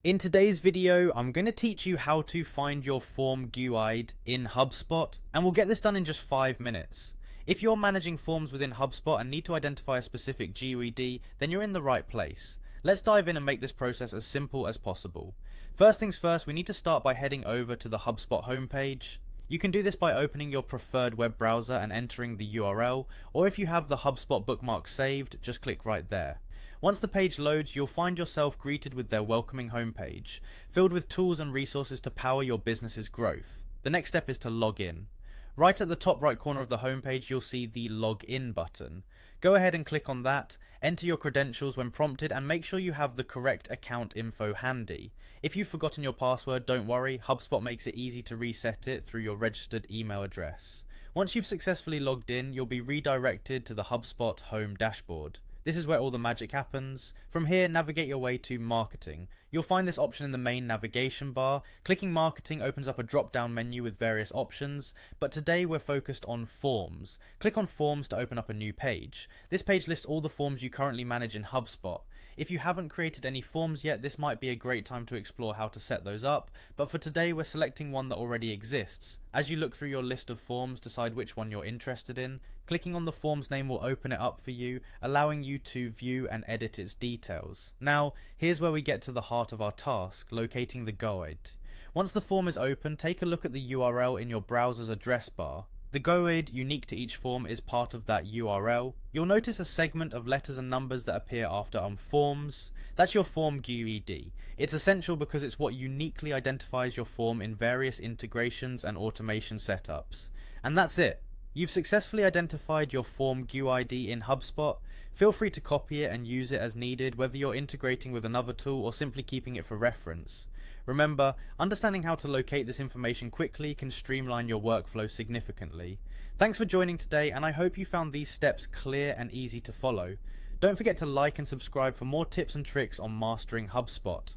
In today's video, I'm going to teach you how to find your form GUID in HubSpot, and we'll get this done in just 5 minutes. If you're managing forms within HubSpot and need to identify a specific GUID, then you're in the right place. Let's dive in and make this process as simple as possible. First things first, we need to start by heading over to the HubSpot homepage. You can do this by opening your preferred web browser and entering the URL, or if you have the HubSpot bookmark saved, just click right there. Once the page loads, you'll find yourself greeted with their welcoming homepage, filled with tools and resources to power your business's growth. The next step is to log in. Right at the top right corner of the homepage, you'll see the Log In button. Go ahead and click on that, enter your credentials when prompted, and make sure you have the correct account info handy. If you've forgotten your password, don't worry, HubSpot makes it easy to reset it through your registered email address. Once you've successfully logged in, you'll be redirected to the HubSpot home dashboard. This is where all the magic happens. From here, navigate your way to Marketing. You'll find this option in the main navigation bar. Clicking Marketing opens up a drop-down menu with various options, but today we're focused on Forms. Click on Forms to open up a new page. This page lists all the forms you currently manage in HubSpot. If you haven't created any forms yet, this might be a great time to explore how to set those up, but for today we're selecting one that already exists. As you look through your list of forms, decide which one you're interested in. Clicking on the form's name will open it up for you, allowing you to view and edit its details. Now, here's where we get to the heart of our task, locating the guide. Once the form is open, take a look at the URL in your browser's address bar. The GUID unique to each form is part of that URL. You'll notice a segment of letters and numbers that appear after forms. That's your form GUID. It's essential because it's what uniquely identifies your form in various integrations and automation setups. And that's it. You've successfully identified your form GUID in HubSpot. Feel free to copy it and use it as needed, whether you're integrating with another tool or simply keeping it for reference. Remember, understanding how to locate this information quickly can streamline your workflow significantly. Thanks for joining today, and I hope you found these steps clear and easy to follow. Don't forget to like and subscribe for more tips and tricks on mastering HubSpot.